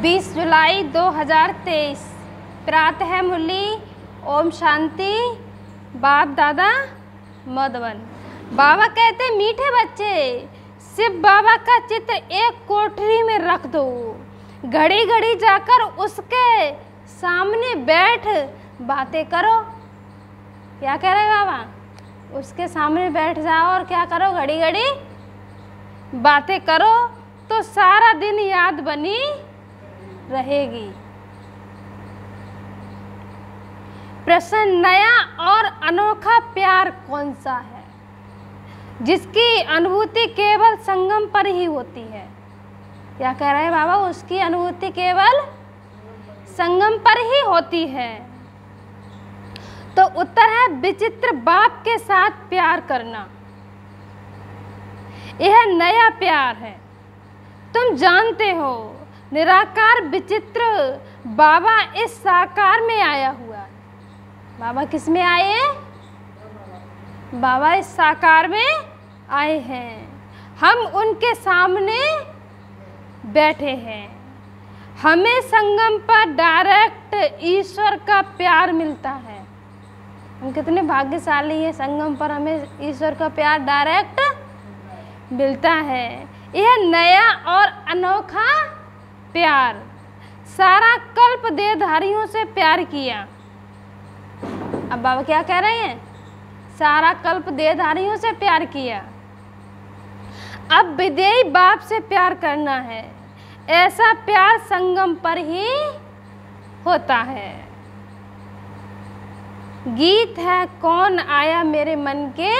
20 जुलाई 2023 प्रातः मुरली। ओम शांति। बाप दादा मधुबन। बाबा कहते मीठे बच्चे, शिव बाबा का चित्र एक कोठरी में रख दो, घड़ी घड़ी जाकर उसके सामने बैठ बातें करो। क्या कह रहे बाबा? उसके सामने बैठ जाओ और क्या करो? घड़ी घड़ी बातें करो तो सारा दिन याद बनी रहेगी। प्रश्न, नया और अनोखा प्यार कौन सा है जिसकी अनुभूति केवल संगम पर ही होती है? क्या कह रहे हैं बाबा? उसकी अनुभूति केवल संगम पर ही होती है। तो उत्तर है विचित्र बाप के साथ प्यार करना। यह नया प्यार है। तुम जानते हो निराकार विचित्र बाबा इस साकार में आया हुआ है। बाबा किस में आए हैं? बाबा इस साकार में आए हैं। हम उनके सामने बैठे हैं। हमें संगम पर डायरेक्ट ईश्वर का प्यार मिलता है। हम कितने भाग्यशाली हैं, संगम पर हमें ईश्वर का प्यार डायरेक्ट मिलता है। यह नया और अनोखा प्यार। सारा कल्प देहधारियों से प्यार किया। अब बाबा क्या कह रहे हैं? सारा कल्प देहधारियों से प्यार किया। अब विदेही बाप से प्यार करना है। ऐसा प्यार संगम पर ही होता है। गीत है कौन आया मेरे मन के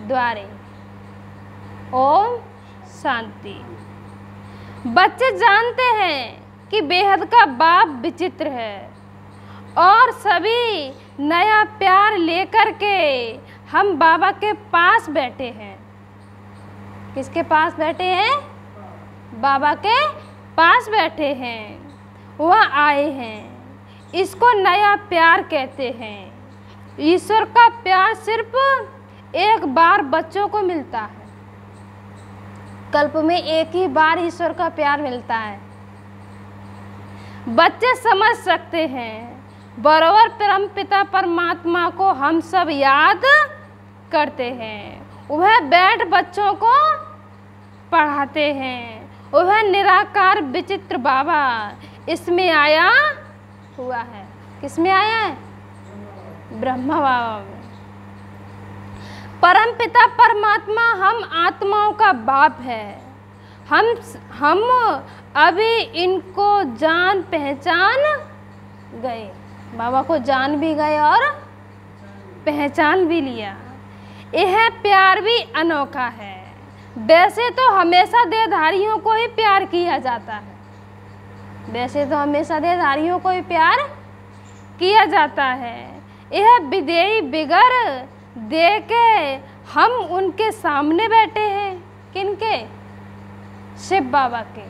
द्वारे। ओम शांति। बच्चे जानते हैं कि बेहद का बाप विचित्र है और सभी नया प्यार लेकर के हम बाबा के पास बैठे हैं। किसके पास बैठे हैं? बाबा के पास बैठे हैं। वह आए हैं। इसको नया प्यार कहते हैं। ईश्वर का प्यार सिर्फ एक बार बच्चों को मिलता है। कल्प में एक ही बार ईश्वर का प्यार मिलता है। बच्चे समझ सकते हैं। बरोबर परम पिता परमात्मा को हम सब याद करते हैं। वह बैठ बच्चों को पढ़ाते हैं। वह निराकार विचित्र बाबा इसमें आया हुआ है। किसमें आया है? ब्रह्मा बाबा में। परम पिता परमात्मा हम आत्माओं का बाप है। हम अभी इनको जान पहचान गए। बाबा को जान भी गए और पहचान भी लिया। यह प्यार भी अनोखा है। वैसे तो हमेशा देहधारियों को ही प्यार किया जाता है। वैसे तो हमेशा देहधारियों को ही प्यार किया जाता है। यह विदेही बिगर दे के हम उनके सामने बैठे हैं। किनके? शिव बाबा के।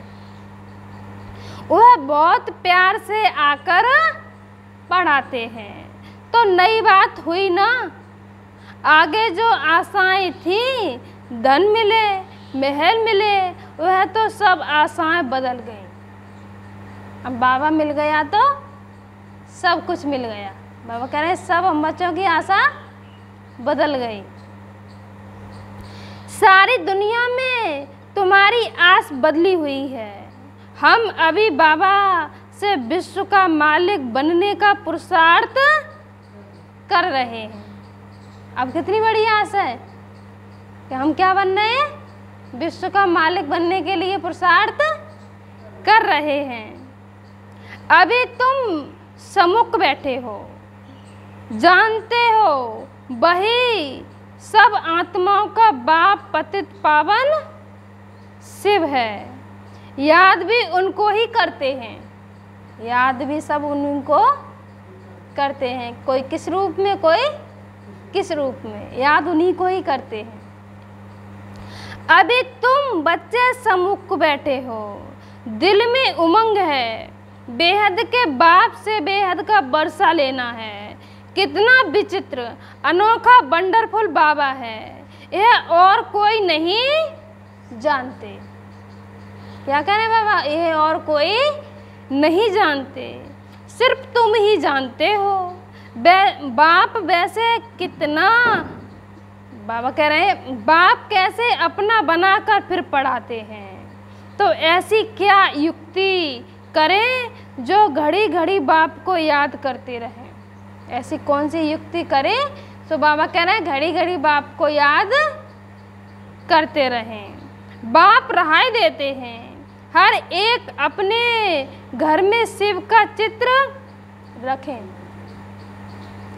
वह बहुत प्यार से आकर पढ़ाते हैं। तो नई बात हुई ना। आगे जो आशाएं थी, धन मिले, महल मिले, वह तो सब आशाएं बदल गई। अब बाबा मिल गया तो सब कुछ मिल गया। बाबा कह रहे हैं सब हम बच्चों की आशा बदल गई। सारी दुनिया में तुम्हारी आस बदली हुई है। हम अभी बाबा से विश्व का मालिक बनने का पुरुषार्थ कर रहे हैं। अब कितनी बड़ी आस है कि हम क्या बन रहे हैं? विश्व का मालिक बनने के लिए पुरुषार्थ कर रहे हैं। अभी तुम सम्मुख बैठे हो। जानते हो वही सब आत्माओं का बाप पतित पावन शिव है। याद भी उनको ही करते हैं। याद भी सब उनको करते हैं। कोई किस रूप में, कोई किस रूप में। याद उन्हीं को ही करते हैं। अभी तुम बच्चे सम्मुख बैठे हो। दिल में उमंग है। बेहद के बाप से बेहद का बरसा लेना है। कितना विचित्र अनोखा वंडरफुल बाबा है। यह और कोई नहीं जानते। क्या कह रहे बाबा? यह और कोई नहीं जानते, सिर्फ तुम ही जानते हो। बाप वैसे कितना, बाबा कह रहे हैं, बाप कैसे अपना बनाकर फिर पढ़ाते हैं। तो ऐसी क्या युक्ति करें जो घड़ी घड़ी बाप को याद करते रहें। ऐसी कौन सी युक्ति करें? तो बाबा कह रहे हैं घड़ी घड़ी बाप को याद करते रहें। बाप रहाई देते हैं, हर एक अपने घर में शिव का चित्र रखें।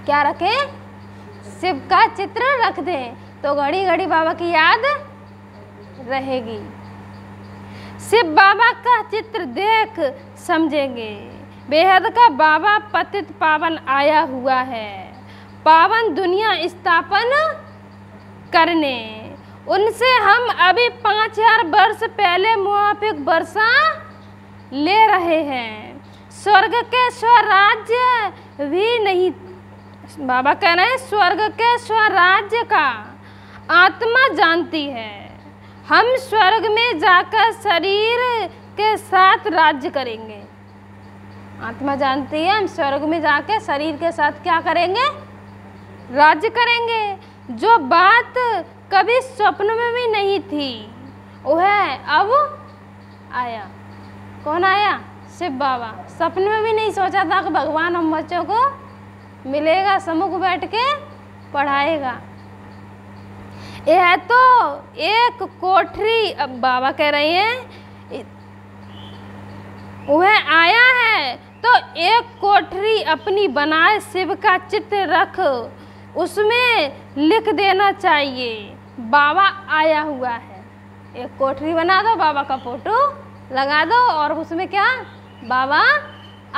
क्या रखें? शिव का चित्र रख दें, तो घड़ी घड़ी बाबा की याद रहेगी। शिव बाबा का चित्र देख समझेंगे, बेहद का बाबा पतित पावन आया हुआ है, पावन दुनिया स्थापन करने। उनसे हम अभी 5000 वर्ष पहले मुआफिक वर्षा ले रहे हैं। स्वर्ग के स्वराज्य भी नहीं, बाबा कह रहे हैं स्वर्ग के स्वराज्य का आत्मा जानती है। हम स्वर्ग में जाकर शरीर के साथ राज्य करेंगे। आत्मा जानती है हम स्वर्ग में जाकर शरीर के साथ क्या करेंगे? राज्य करेंगे। जो बात कभी स्वप्न में भी नहीं थी वह अब आया। कौन आया? शिव बाबा। सपने में भी नहीं सोचा था कि भगवान हम बच्चों को मिलेगा, सम्मुख बैठ के पढ़ाएगा। यह तो एक कोठरी, अब बाबा कह रहे हैं वह आया है तो एक कोठरी अपनी बनाए शिव का चित्र रख उसमें लिख देना चाहिए बाबा आया हुआ है। एक कोठरी बना दो, बाबा का फोटो लगा दो और उसमें क्या? बाबा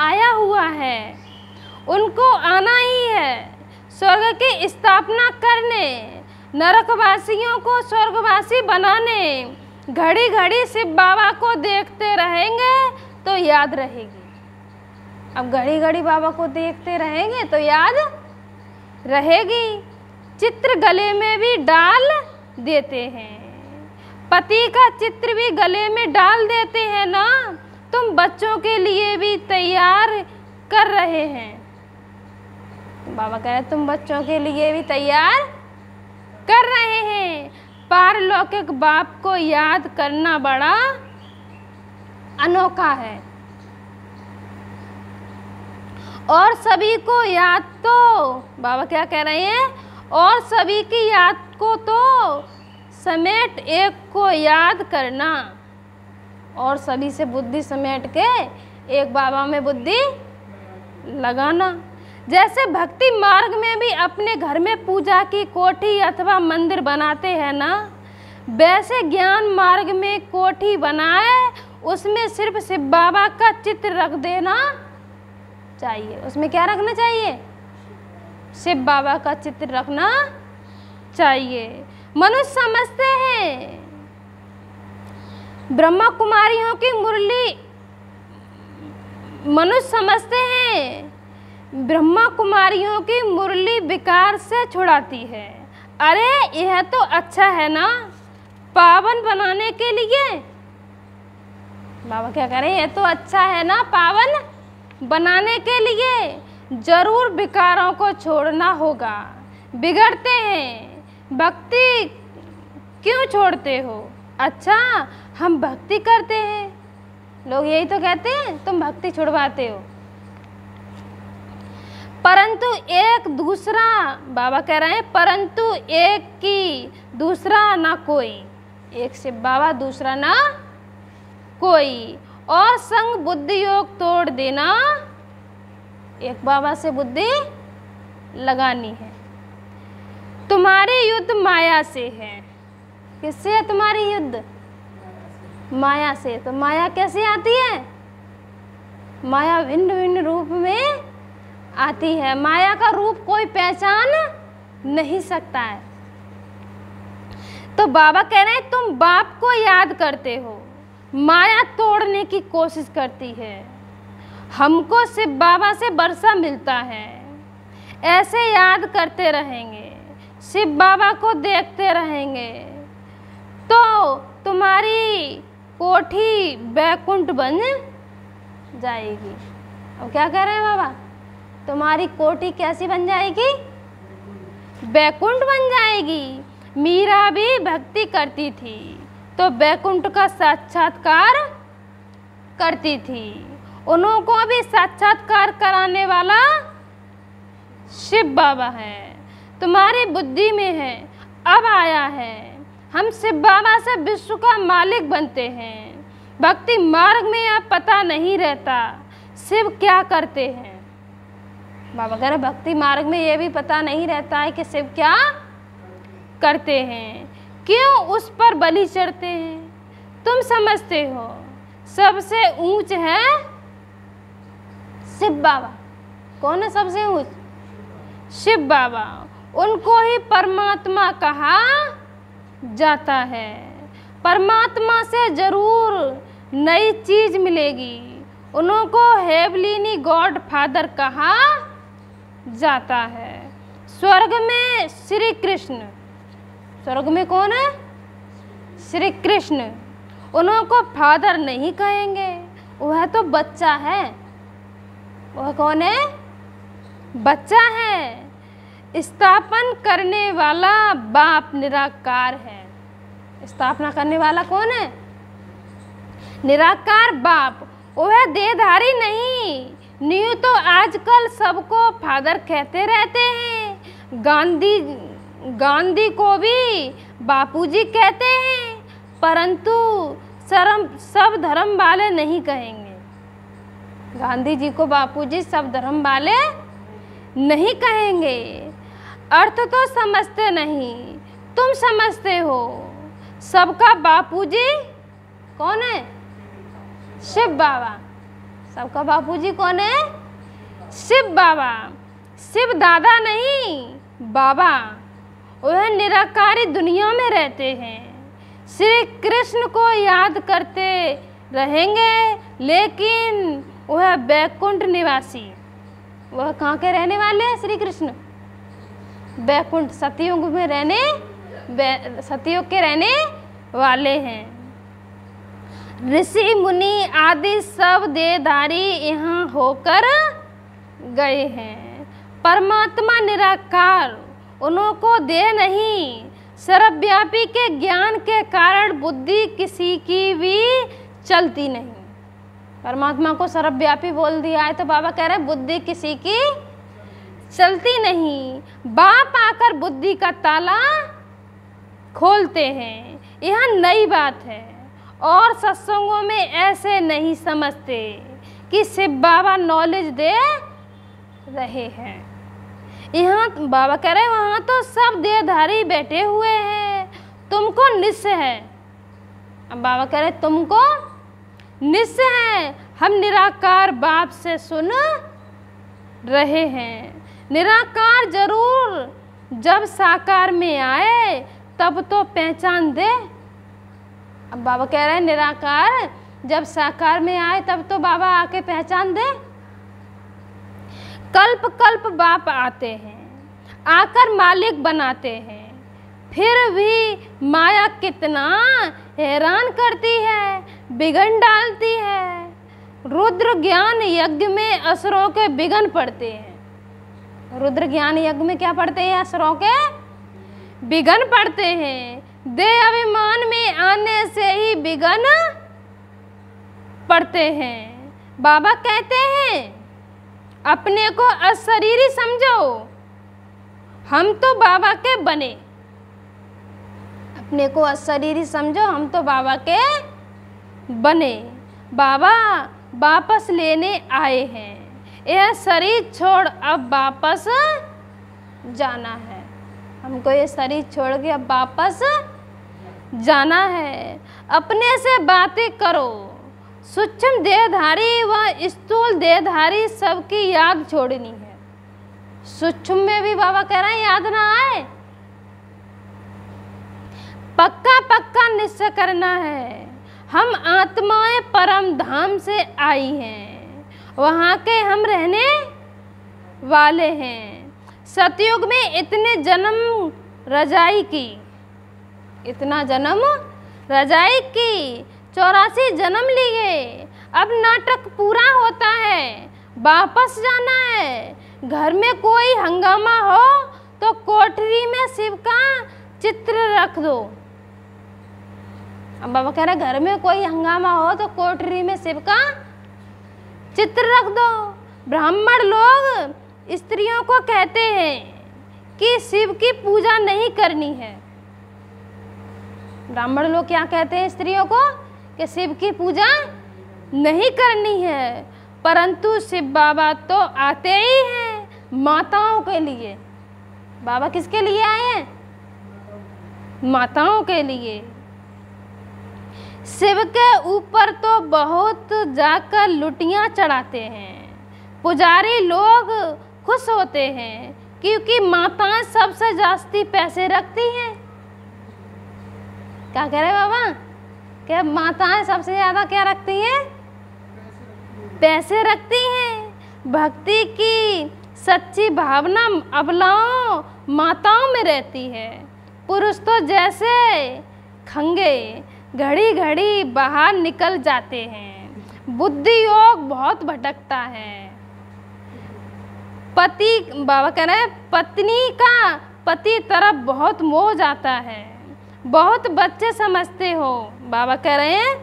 आया हुआ है। उनको आना ही है स्वर्ग की स्थापना करने, नरकवासियों को स्वर्गवासी बनाने। घड़ी घड़ी शिव बाबा को देखते रहेंगे तो याद रहेगी। अब घड़ी घड़ी बाबा को देखते रहेंगे तो याद रहेगी। चित्र गले में भी डाल देते हैं, पति का चित्र भी गले में डाल देते हैं ना। तुम बच्चों के लिए भी तैयार कर रहे हैं। बाबा कह रहे तुम बच्चों के लिए भी तैयार कर रहे हैं। पारलौकिक बाप को याद करना बड़ा अनोखा है और सभी को याद तो, बाबा क्या कह रहे हैं, और सभी की याद को तो समेट एक को याद करना, और सभी से बुद्धि समेट के एक बाबा में बुद्धि लगाना। जैसे भक्ति मार्ग में भी अपने घर में पूजा की कोठी अथवा मंदिर बनाते हैं ना, वैसे ज्ञान मार्ग में कोठी बनाए उसमें सिर्फ शिव बाबा का चित्र रख देना चाहिए। उसमें क्या रखना चाहिए? शिव बाबा का चित्र रखना चाहिए। मनुष्य समझते हैं ब्रह्मा कुमारियों की मुरली, मनुष्य समझते हैं ब्रह्मा कुमारियों की मुरली विकार से छुड़ाती है। अरे यह तो अच्छा है ना पावन बनाने के लिए। बाबा क्या कह रहे हैं? यह तो अच्छा है ना पावन बनाने के लिए। जरूर विकारों को छोड़ना होगा, बिगड़ते हैं। भक्ति क्यों छोड़ते हो? अच्छा हम भक्ति करते हैं, लोग यही तो कहते हैं तुम भक्ति छुड़वाते हो। परंतु एक दूसरा, बाबा कह रहे हैं परंतु एक की दूसरा ना कोई। एक शिव बाबा दूसरा ना कोई। और संग बुद्धि योग तोड़ देना, एक बाबा से बुद्धि लगानी है। तुम्हारी युद्ध माया से है। किससे है तुम्हारी युद्ध? माया से। तो माया कैसे आती है? माया भिन्न भिन्न रूप में आती है। माया का रूप कोई पहचान नहीं सकता है। तो बाबा कह रहे हैं तुम बाप को याद करते हो, माया तोड़ने की कोशिश करती है। हमको शिव बाबा से वर्षा मिलता है, ऐसे याद करते रहेंगे, शिव बाबा को देखते रहेंगे तो तुम्हारी कोठी बैकुंठ बन जाएगी। अब क्या कह रहे हैं बाबा, तुम्हारी कोठी कैसी बन जाएगी, बैकुंठ बन जाएगी। मीरा भी भक्ति करती थी तो बैकुंठ का साक्षात्कार करती थी। उन्हों को भी साक्षात्कार कराने वाला शिव बाबा है। तुम्हारी बुद्धि में है, अब आया है। हम शिव बाबा से विश्व का मालिक बनते हैं। भक्ति मार्ग में अब पता नहीं रहता शिव क्या करते हैं। बाबा कह रहे भक्ति मार्ग में ये भी पता नहीं रहता है कि शिव क्या करते हैं, क्यों उस पर बलि चढ़ते हैं। तुम समझते हो सबसे ऊंच है शिव बाबा। कौन है सबसे ऊंच, शिव बाबा। उनको ही परमात्मा कहा जाता है। परमात्मा से जरूर नई चीज मिलेगी। उनको हेवलिनी गॉड फादर कहा जाता है। स्वर्ग में श्री कृष्ण, स्वर्ग में कौन है, श्री कृष्ण। उनको फादर नहीं कहेंगे, वह तो बच्चा है। वह कौन है, बच्चा है। स्थापन करने वाला बाप निराकार है। स्थापना करने वाला कौन है, निराकार बाप। वह देहधारी नहीं। न्यू तो आजकल सबको फादर कहते रहते हैं। गांधी को भी बापूजी कहते हैं, परंतु सब धर्म वाले नहीं कहेंगे। गांधी जी को बापूजी सब धर्म वाले नहीं कहेंगे। अर्थ तो समझते नहीं, तुम समझते हो। सबका बापूजी कौन है, शिव बाबा। सबका बापूजी कौन है, शिव बाबा। शिव दादा नहीं, बाबा। वह निराकारी दुनिया में रहते हैं। श्री कृष्ण को याद करते रहेंगे, लेकिन वह बैकुंठ निवासी। वह कहाँ के रहने वाले हैं, श्री कृष्ण बैकुंठ सतयुग में सतयुग के रहने वाले हैं। ऋषि मुनि आदि सब देहधारी यहाँ होकर गए हैं। परमात्मा निराकार, उनको देह नहीं। सर्वव्यापी के ज्ञान के कारण बुद्धि किसी की भी चलती नहीं। परमात्मा को सर्वव्यापी बोल दिया है तो बाबा कह रहे हैं बुद्धि किसी की चलती नहीं। बाप आकर बुद्धि का ताला खोलते हैं। यह नई बात है और सत्संगों में ऐसे नहीं समझते कि शिव बाबा नॉलेज दे रहे हैं। यहाँ बाबा कह रहे हैं वहाँ तो सब देहधारी बैठे हुए हैं, तुमको निश्चय है। अब बाबा कह रहे तुमको निश्चय है। हम निराकार बाप से सुन रहे हैं। निराकार जरूर जब साकार में आए तब तो पहचान दे। अब बाबा कह रहे हैं निराकार जब साकार में आए तब तो बाबा आके पहचान दे। कल्प कल्प बाप आते हैं, आकर मालिक बनाते हैं, फिर भी माया कितना हैरान करती है, बिगन डालती है। रुद्र ज्ञान यज्ञ में असुरों के बिगन पड़ते हैं। रुद्र ज्ञान यज्ञ में क्या पड़ते हैं, असुरों के बिगन पड़ते हैं। देह अभिमान में आने से ही बिगन पड़ते हैं। बाबा कहते हैं अपने को अशरीरी समझो, हम तो बाबा के बने। अपने को अशरीरी समझो, हम तो बाबा के बने। बाबा वापस लेने आए हैं। यह शरीर छोड़ अब वापस जाना है। हमको ये शरीर छोड़ के अब वापस जाना है। अपने से बातें करो। सूक्ष्म देहधारी व स्थूल देहधारी सबकी याद छोड़नी है। सूक्ष्म में भी बाबा कह रहे हैं याद ना आए। पक्का पक्का निश्चय करना है। हम आत्माएं परम धाम से आई हैं, वहाँ के हम रहने वाले हैं। सतयुग में इतने जन्म रजाई की, इतना जन्म रजाई की, 84 जन्म लिए। अब नाटक पूरा होता है, वापस जाना है। घर में कोई हंगामा हो तो कोठरी में शिव का चित्र रख दो। अब बाबा कह रहे घर में कोई हंगामा हो तो कोठरी में शिव का चित्र रख दो। ब्राह्मण लोग स्त्रियों को कहते हैं कि शिव की पूजा नहीं करनी है। ब्राह्मण लोग क्या कहते हैं स्त्रियों को कि शिव की पूजा नहीं करनी है, परंतु शिव बाबा तो आते ही हैं माताओं के लिए। बाबा किसके लिए आए हैं? माताओं के लिए। शिव के ऊपर तो बहुत जाकर लुटियां चढ़ाते हैं। पुजारी लोग खुश होते हैं क्योंकि माताएं सबसे जास्ती पैसे रखती हैं। क्या कह रहे बाबा? क्या माताएं सबसे ज़्यादा क्या रखती हैं? पैसे रखती हैं। भक्ति की सच्ची भावना अबलाओं माताओं में रहती है। पुरुष तो जैसे खंगे घड़ी घड़ी बाहर निकल जाते हैं। बुद्धि योग बहुत भटकता है। पति, बाबा कह रहे हैं, पत्नी का पति तरफ बहुत मोह जाता है। बहुत बच्चे समझते हो। बाबा कह रहे हैं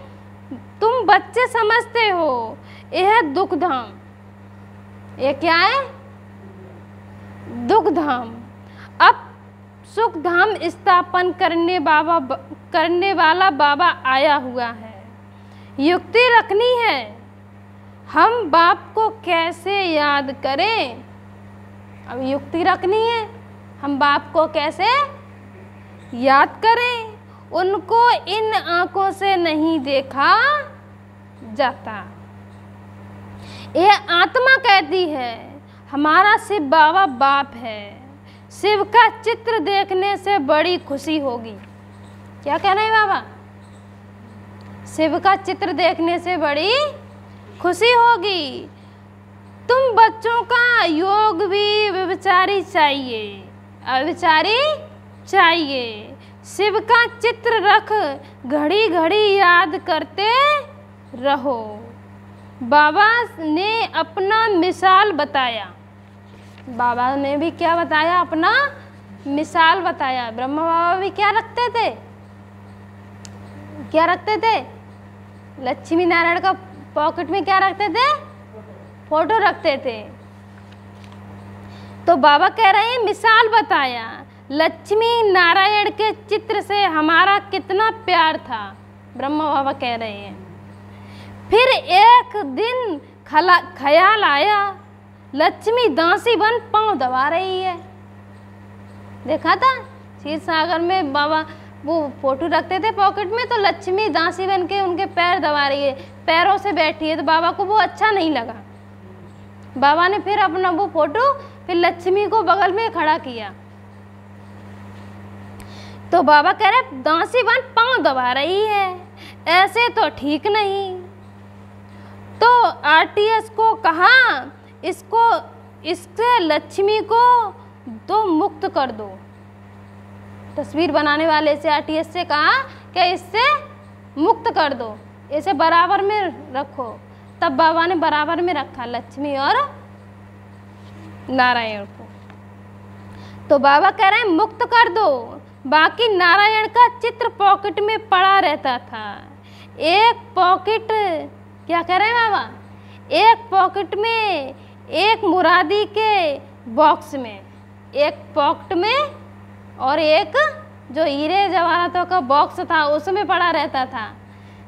तुम बच्चे समझते हो। यह दुख धाम, ये क्या है? दुख धाम। अब सुख धाम स्थापन करने वाला बाबा आया हुआ है। युक्ति रखनी है, हम बाप को कैसे याद करें। अब युक्ति रखनी है, हम बाप को कैसे याद करें। उनको इन आंखों से नहीं देखा जाता। यह आत्मा कहती है हमारा शिव बाबा बाप है। शिव का चित्र देखने से बड़ी खुशी होगी। क्या कह रहे हैं बाबा? शिव का चित्र देखने से बड़ी खुशी होगी। तुम बच्चों का योग भी व्यभिचारी चाहिए, अविचारी चाहिए। शिव का चित्र रख घड़ी घड़ी याद करते रहो। बाबा ने अपना मिसाल बताया। बाबा ने भी क्या बताया? अपना मिसाल बताया। ब्रह्मा बाबा भी क्या रखते थे? क्या रखते थे? लक्ष्मी नारायण का पॉकेट में क्या रखते थे? फोटो रखते थे। तो बाबा कह रहे हैं मिसाल बताया। लक्ष्मी नारायण के चित्र से हमारा कितना प्यार था, ब्रह्मा बाबा कह रहे हैं। फिर एक दिन ख्याल आया लक्ष्मी दासी बन पांव दबा रही है। देखा था क्षीर सागर में बाबा वो फोटो रखते थे पॉकेट में, तो लक्ष्मी दासी बन के उनके पैर दबा रही है, पैरों से बैठी है। तो बाबा को वो अच्छा नहीं लगा। बाबा ने फिर अपना वो फोटो फिर लक्ष्मी को बगल में खड़ा किया। तो बाबा कह रहे दासी बन पांव दबा रही है, ऐसे तो ठीक नहीं। तो आरटीएस को कहा इससे लक्ष्मी को तो मुक्त कर दो। तस्वीर बनाने वाले से आरटीएस से कहा कि इससे मुक्त कर दो, इसे बराबर में रखो। तब बाबा ने बराबर में रखा लक्ष्मी और नारायण को। तो बाबा कह रहे हैं मुक्त कर दो। बाकी नारायण का चित्र पॉकेट में पड़ा रहता था। एक पॉकेट, क्या कह रहे हैं बाबा? एक पॉकेट में, एक मुरादी के बॉक्स में, एक पॉकेट में और एक जो हीरे जवाहरातों का बॉक्स था उसमें पड़ा रहता था।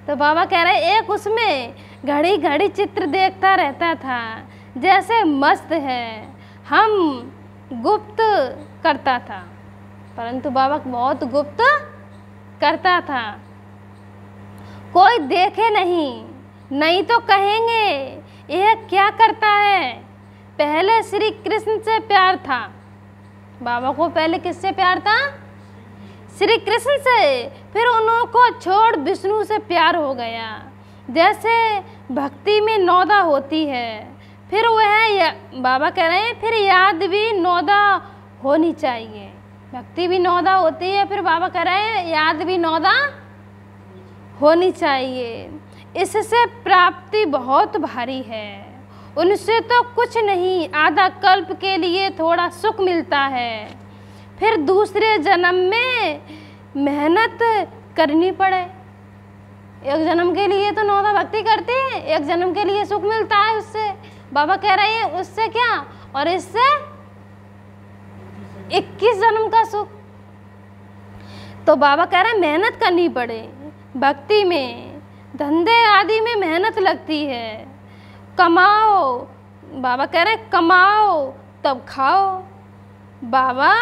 तो बाबा कह रहे एक उसमें घड़ी घड़ी चित्र देखता रहता था, जैसे मस्त है। हम गुप्त करता था, परंतु बाबा बहुत गुप्त करता था। कोई देखे नहीं तो कहेंगे यह क्या करता है। पहले श्री कृष्ण से प्यार था। बाबा को पहले किससे प्यार था? श्री कृष्ण से। फिर उनको छोड़ विष्णु से प्यार हो गया। जैसे भक्ति में नौदा होती है, फिर वह बाबा कह रहे हैं फिर याद भी नौदा होनी चाहिए। भक्ति भी नौदा होती है, फिर बाबा कह रहे हैं याद भी नौदा होनी चाहिए। इससे प्राप्ति बहुत भारी है। उनसे तो कुछ नहीं, आधा कल्प के लिए थोड़ा सुख मिलता है, फिर दूसरे जन्म में मेहनत करनी पड़े। एक जन्म के लिए तो नौदा भक्ति करते हैं, एक जन्म के लिए सुख मिलता है उससे। बाबा कह रहे हैं उससे क्या, और इससे 21 जन्म का सुख। तो बाबा कह रहे हैं मेहनत करनी पड़े। भक्ति में, धंधे आदि में मेहनत लगती है। कमाओ, बाबा कह रहे हैं कमाओ तब खाओ। बाबा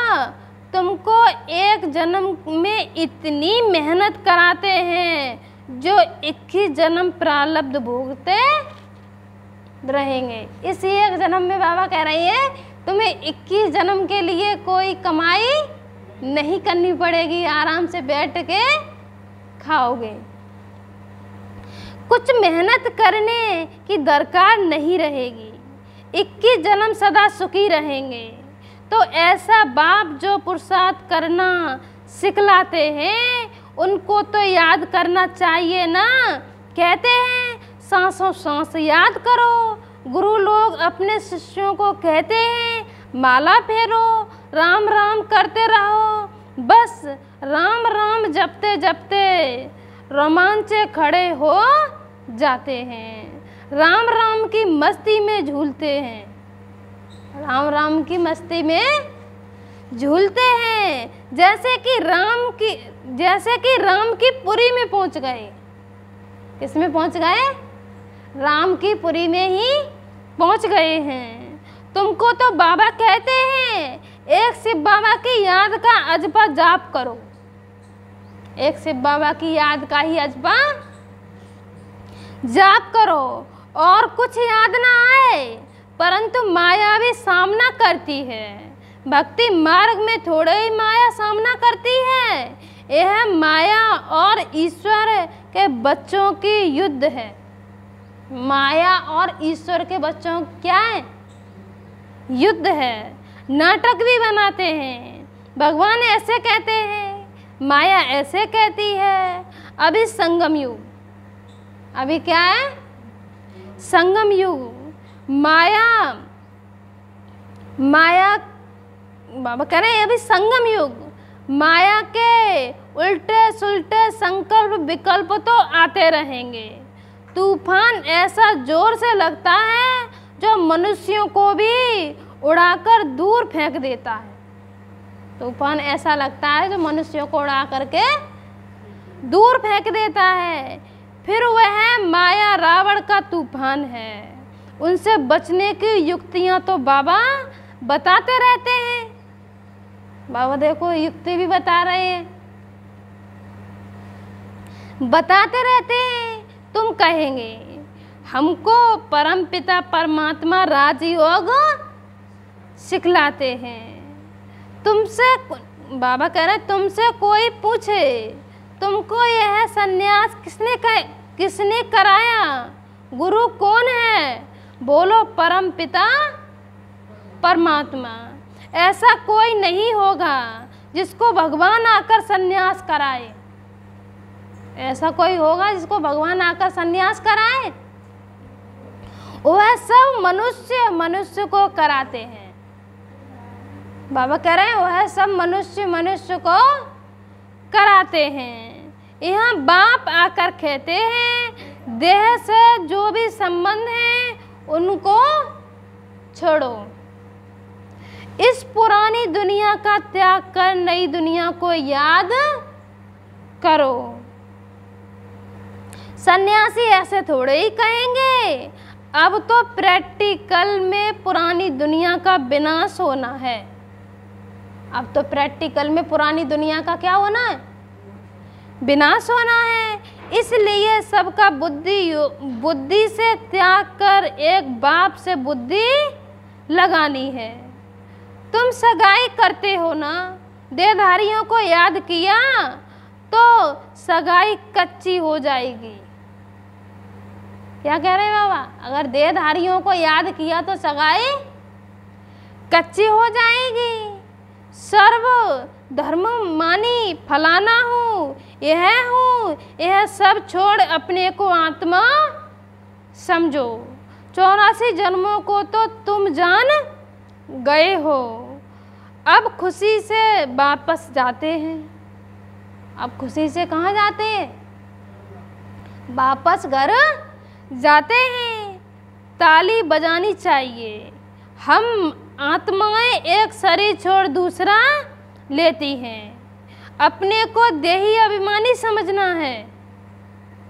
तुमको एक जन्म में इतनी मेहनत कराते हैं जो 21 जन्म प्रारब्ध भोगते रहेंगे। इस एक जन्म में बाबा कह रहे हैं तुम्हें 21 जन्म के लिए कोई कमाई नहीं करनी पड़ेगी, आराम से बैठ के खाओगे। कुछ मेहनत करने की दरकार नहीं रहेगी, 21 जन्म सदा सुखी रहेंगे। तो ऐसा बाप जो पुरुषार्थ करना सिखलाते हैं उनको तो याद करना चाहिए ना। कहते हैं सांसों सांस याद करो। गुरु लोग अपने शिष्यों को कहते हैं माला फेरो, राम राम करते रहो। बस राम राम जपते जपते रोमांचे खड़े हो जाते हैं, राम राम की मस्ती में झूलते हैं, राम राम की मस्ती में झूलते हैं। जैसे कि राम की पुरी में पहुंच गए। किस में पहुंच गए? राम की पुरी में ही पहुंच गए हैं। तुमको तो बाबा कहते हैं एक शिव बाबा की याद का अजबा जाप करो। एक शिव बाबा की याद का ही अजबा जाप करो, और कुछ याद ना आए परंतु माया भी सामना करती है। भक्ति मार्ग में थोड़े ही माया सामना करती है। यह माया और ईश्वर के बच्चों की युद्ध है। माया और ईश्वर के बच्चों क्या है? युद्ध है। नाटक भी बनाते हैं। भगवान ऐसे कहते हैं, माया ऐसे कहती है। अभी संगम युग, अभी क्या है? संगम युग। माया बाबा कह रहे हैं अभी संगम युग। माया के उल्टे सुलटे संकल्प विकल्प तो आते रहेंगे। तूफान ऐसा जोर से लगता है जो मनुष्यों को भी उड़ाकर दूर फेंक देता है। तूफान ऐसा लगता है जो मनुष्यों को उड़ा करके दूर फेंक देता है। फिर वह माया रावण का तूफान है। उनसे बचने की युक्तियां तो बाबा बताते रहते हैं। बाबा देखो युक्ति भी बता रहे हैं, बताते रहते हैं। तुम कहेंगे हमको परमपिता परमात्मा राजयोग सिखलाते हैं। तुमसे बाबा कह रहे तुमसे कोई पूछे तुमको यह सन्यास किसने कराया? गुरु कौन है? बोलो परमपिता परमात्मा। ऐसा कोई नहीं होगा जिसको भगवान आकर सन्यास कराए। ऐसा कोई होगा जिसको भगवान आकर सन्यास कराए? वह सब मनुष्य को कराते हैं। बाबा कह रहे हैं वह सब मनुष्य को कराते हैं। यहाँ बाप आकर कहते हैं देह से जो भी संबंध है उनको छोड़ो। इस पुरानी दुनिया का त्याग कर नई दुनिया को याद करो। सन्यासी ऐसे थोड़े ही कहेंगे। अब तो प्रैक्टिकल में पुरानी दुनिया का विनाश होना है। अब तो प्रैक्टिकल में पुरानी दुनिया का क्या होना है? विनाश होना है। इसलिए सबका बुद्धि से त्याग कर एक बाप से बुद्धि लगानी है। तुम सगाई करते हो ना, देहधारियों को याद किया तो सगाई कच्ची हो जाएगी। क्या कह रहे हैं बाबा? अगर देहधारियों को याद किया तो सगाई कच्ची हो जाएगी। सर्व धर्म मानी फलाना हूँ, यह सब छोड़ अपने को आत्मा समझो। 84 जन्मों को तो तुम जान गए हो, अब खुशी से वापस जाते हैं। अब खुशी से कहाँ जाते हैं? वापस घर जाते हैं। ताली बजानी चाहिए। हम आत्माएं एक शरीर छोड़ दूसरा लेती हैं। अपने को देही अभिमानी समझना है।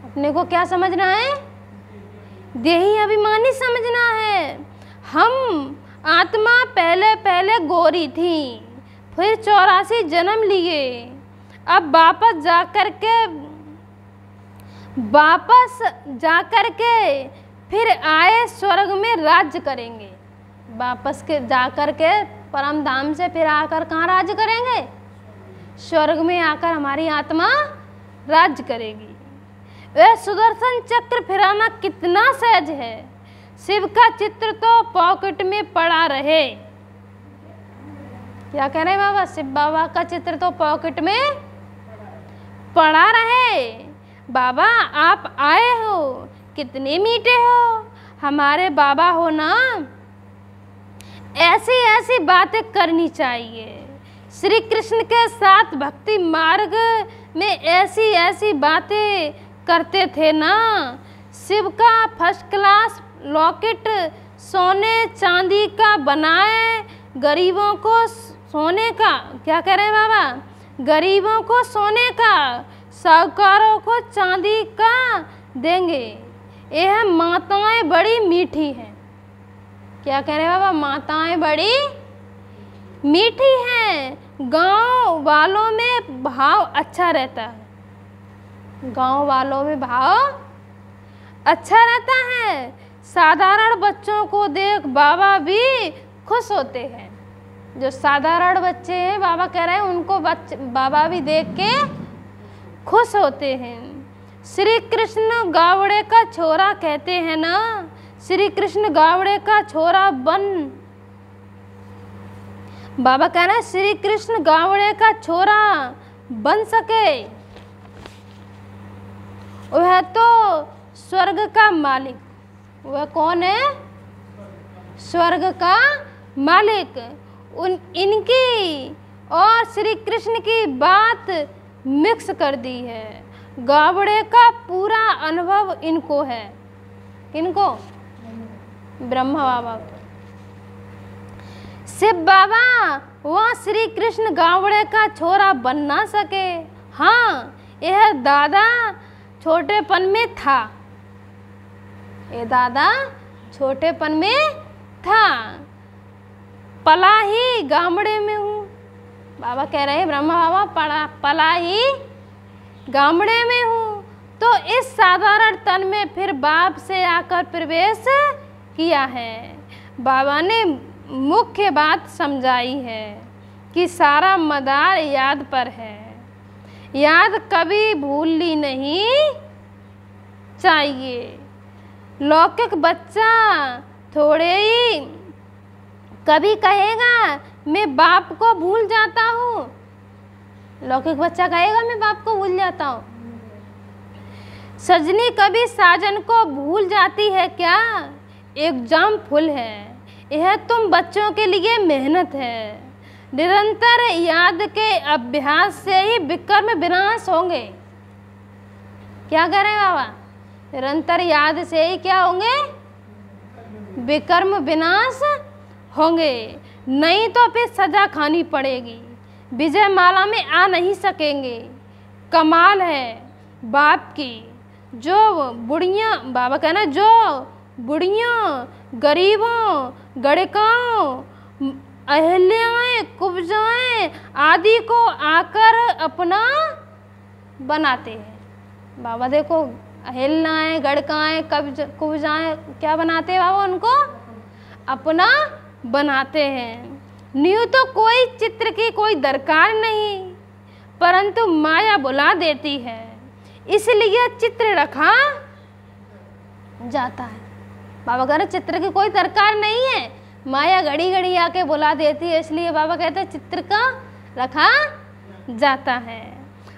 अपने को क्या समझना है? देही अभिमानी समझना है। हम आत्मा पहले पहले गोरी थी, फिर 84 जन्म लिए। अब वापस जाकर के फिर आए स्वर्ग में राज्य करेंगे। वापस के जाकर के परम धाम से फिर आकर कहाँ राज्य करेंगे? स्वर्ग में आकर हमारी आत्मा राज्य करेगी। वह सुदर्शन चक्र फिराना कितना सहज है। शिव का चित्र तो पॉकेट में पड़ा रहे। क्या कह रहे हैं बाबा? शिव बाबा का चित्र तो पॉकेट में पड़ा रहे। बाबा आप आए हो, कितने मीठे हो। हमारे बाबा हो ना, ऐसी ऐसी बातें करनी चाहिए। श्री कृष्ण के साथ भक्ति मार्ग में ऐसी ऐसी बातें करते थे ना। शिव का फर्स्ट क्लास लॉकेट सोने चांदी का बनाए, गरीबों को सोने का, क्या कह रहे हैं बाबा? गरीबों को सोने का, साहूकारों को चांदी का देंगे। यह माताएं बड़ी मीठी हैं। क्या कह रहे हैं बाबा? माताएं बड़ी मीठी हैं। गांव वालों में भाव अच्छा रहता है। गांव वालों में भाव अच्छा रहता है। साधारण बच्चों को देख बाबा भी खुश होते हैं। जो साधारण बच्चे हैं, बाबा कह रहे हैं, उनको बाबा भी देख के खुश होते हैं। श्री कृष्ण गावड़े का छोरा कहते हैं ना। श्री कृष्ण गावड़े का छोरा बन, बाबा कह रहे हैं श्री कृष्ण गावड़े का छोरा बन सके, वह तो स्वर्ग का मालिक। वह कौन है? स्वर्ग का मालिक। इनकी और श्री कृष्ण की बात मिक्स कर दी है। गावड़े का पूरा अनुभव इनको है। किनको? ब्रह्मा बाबा को। शिव बाबा वह श्री कृष्ण गावड़े का छोरा बन ना सके। हाँ, यह दादा छोटेपन में था। ये दादा छोटेपन में था। पला ही गामड़े में हूँ। बाबा कह रहे हैं, ब्रह्मा बाबा पला ही गामड़े में हूँ। तो इस साधारण तन में फिर बाप से आकर प्रवेश किया है। बाबा ने मुख्य बात समझाई है कि सारा मदार याद पर है। याद कभी भूलनी नहीं चाहिए। लौकिक बच्चा थोड़े ही कभी कहेगा मैं बाप को भूल जाता हूँ। लौकिक बच्चा कहेगा मैं बाप को भूल जाता हूँ। सजनी कभी साजन को भूल जाती है क्या? एग्जाम फुल है। यह तुम बच्चों के लिए मेहनत है। निरंतर याद के अभ्यास से ही विकर्म विनाश होंगे। क्या कह रहे हैं बाबा? निरंतर याद से ही क्या होंगे? विकर्म विनाश होंगे। नहीं तो फिर सजा खानी पड़ेगी। विजय माला में आ नहीं सकेंगे। कमाल है बाप की। जो बुढ़ियाँ, बाबा कहना, जो बुढ़ियों, गरीबों, गड़काओं, अहल्याएं, कुब्जाएं आदि को आकर अपना बनाते हैं। बाबा देखो, अहल्याएं, गड़काएं, कुब्जाएं क्या बनाते हैं बाबा? उनको अपना बनाते हैं। न्यू तो कोई चित्र की कोई दरकार नहीं, परंतु माया बुला देती है, इसलिए चित्र रखा जाता है। बाबा कह रहे चित्र की कोई दरकार नहीं है, माया घड़ी घड़ी आके बुला देती है, इसलिए बाबा कहते हैं चित्र का रखा जाता है।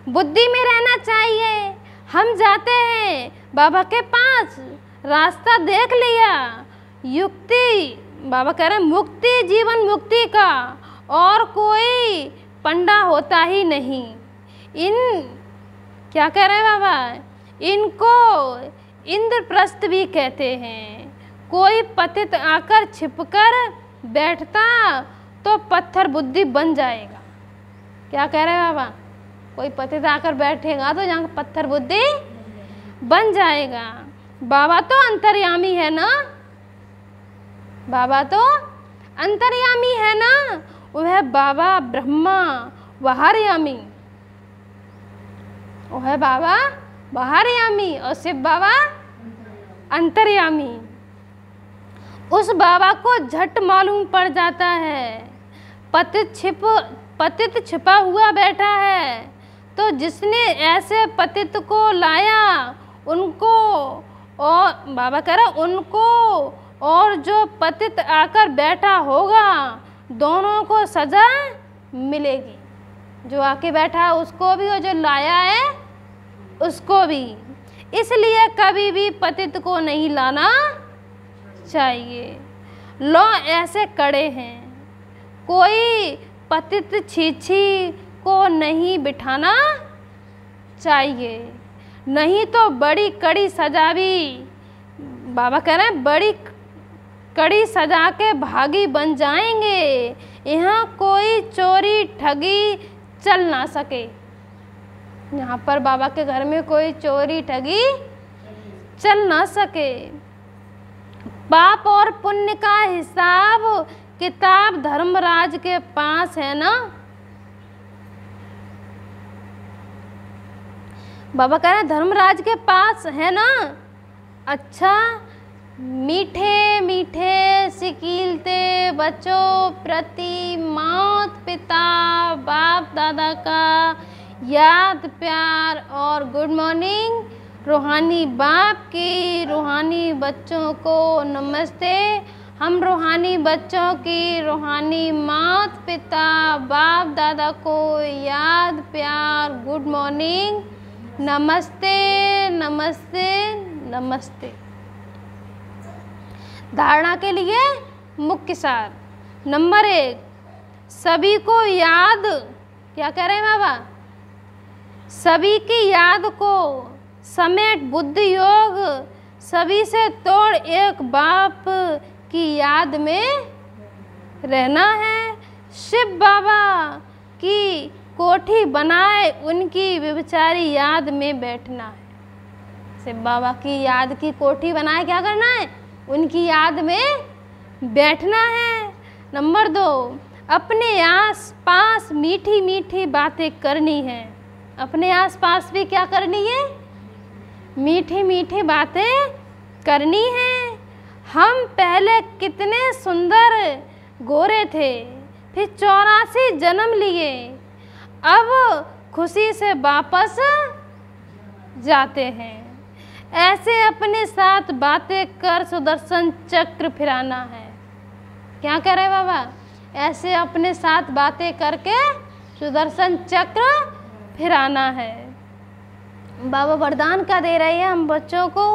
बुद्धि में रहना चाहिए। हम जाते हैं बाबा के पास, रास्ता देख लिया, युक्ति बाबा कह रहे हैं मुक्ति, जीवन मुक्ति का और कोई पंडा होता ही नहीं। इन क्या कह रहे हैं बाबा, इनको इंद्रप्रस्थ भी कहते हैं। कोई पतित आकर छिपकर बैठता तो पत्थर बुद्धि बन जाएगा। क्या कह रहे हैं बाबा, कोई पतित आकर बैठेगा तो यहाँ पत्थर बुद्धि बन जाएगा। बाबा तो अंतर्यामी है ना, बाबा तो अंतर्यामी है ना, वह बाबा ब्रह्मा बाहरयामी, वह बाबा बाहरयामी और शिव बाबा अंतर्यामी। उस बाबा को झट मालूम पड़ जाता है पतित छिपा हुआ बैठा है, तो जिसने ऐसे पतित को लाया उनको, और बाबा कह रहा उनको और जो पतित आकर बैठा होगा दोनों को सजा मिलेगी। जो आके बैठा है उसको भी और जो लाया है उसको भी। इसलिए कभी भी पतित को नहीं लाना चाहिए। लो ऐसे कड़े हैं, कोई पतित छीछी को नहीं बिठाना चाहिए, नहीं तो बड़ी कड़ी सजा भी, बाबा कह रहे हैं बड़ी कड़ी सजा के भागी बन जाएंगे। यहाँ कोई चोरी ठगी चल ना सके। यहाँ पर बाबा के घर में कोई चोरी ठगी चल ना सके। पाप और पुण्य का हिसाब किताब धर्मराज के पास है ना। बाबा कह रहे हैं धर्मराज के पास है ना। अच्छा, मीठे मीठे सिकीलते बच्चों प्रति माता पिता बाप दादा का याद प्यार और गुड मॉर्निंग। रूहानी बाप की रूहानी बच्चों को नमस्ते। हम रूहानी बच्चों की रूहानी माता पिता बाप दादा को याद प्यार गुड मॉर्निंग, नमस्ते नमस्ते नमस्ते। धारणा के लिए मुख्य सार नंबर 1, सभी को याद, क्या कह रहे हैं बाबा, सभी की याद को समेट बुद्धि योग, सभी से तोड़ एक बाप की याद में रहना है। शिव बाबा की कोठी बनाए उनकी विचारी याद में बैठना है। शिव बाबा की याद की कोठी बनाए क्या करना है, उनकी याद में बैठना है। नंबर 2, अपने आस पास मीठी मीठी बातें करनी है। अपने आस पास भी क्या करनी है, मीठी मीठी बातें करनी है। हम पहले कितने सुंदर गोरे थे, फिर 84 जन्म लिए, अब खुशी से वापस जाते हैं। ऐसे अपने साथ बातें कर सुदर्शन चक्र फिराना है। क्या कह रहे बाबा, ऐसे अपने साथ बातें करके सुदर्शन चक्र फिराना है। बाबा वरदान का दे रहे हैं हम बच्चों को,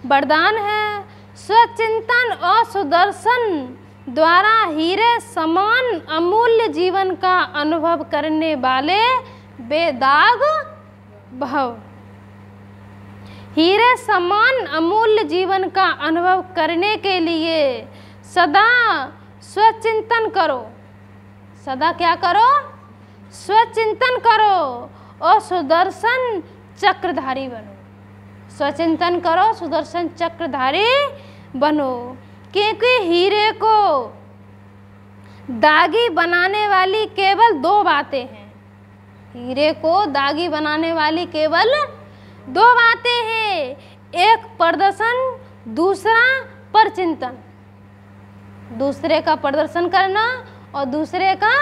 वरदान है स्वचिंतन और सुदर्शन द्वारा हीरे समान अमूल्य जीवन का अनुभव करने वाले बेदाग भव। हीरे समान अमूल्य जीवन का अनुभव करने के लिए सदा स्वचिंतन करो। सदा क्या करो, स्वचिंतन करो और सुदर्शन चक्रधारी बनो। स्वचिंतन करो, सुदर्शन चक्रधारी बनो। क्योंकि हीरे को दागी बनाने वाली केवल 2 बातें हैं। हीरे को दागी बनाने वाली केवल 2 बातें हैं, एक प्रदर्शन, दूसरा परचिंतन। दूसरे का प्रदर्शन करना और दूसरे का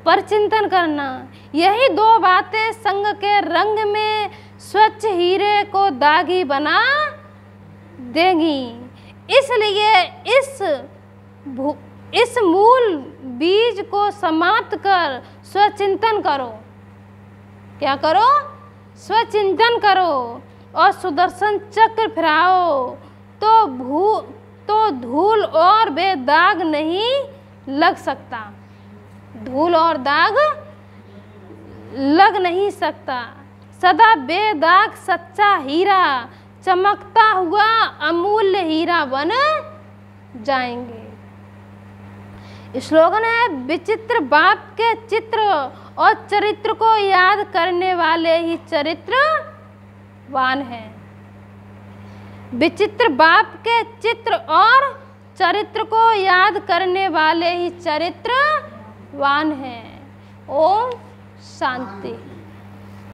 परचिंतन करना। यही 2 बातें संग के रंग में स्वच्छ हीरे को दागी बना देंगी। इसलिए इस इस मूल बीज को समाप्त कर स्वचिंतन करो। क्या करो? स्वचिंतन करो और सुदर्शन चक्र फिराओ तो धूल और बेदाग नहीं लग सकता। धूल और दाग लग नहीं सकता। सदा बेदाग सच्चा हीरा चमकता हुआ अमूल्य हीरा बन जाएंगे। स्लोगन है, विचित्र बाप के चित्र और चरित्र को याद करने वाले ही चरित्रवान हैं। विचित्र बाप के चित्र और चरित्र को याद करने वाले ही चरित्रवान हैं। ओम शांति।